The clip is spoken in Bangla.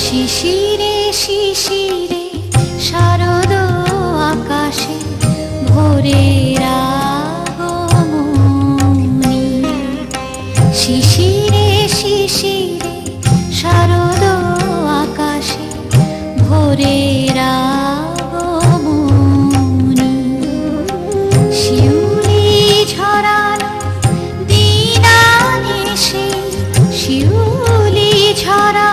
শিশিরে শিশিরে শারদ আকাশে ভোরের আগমনী। শিশিরে শিশিরে শারদ আকাশে ভোরের আগমনী। শিউলি ঝরানো দিন আনিসে, শিউলি ঝরা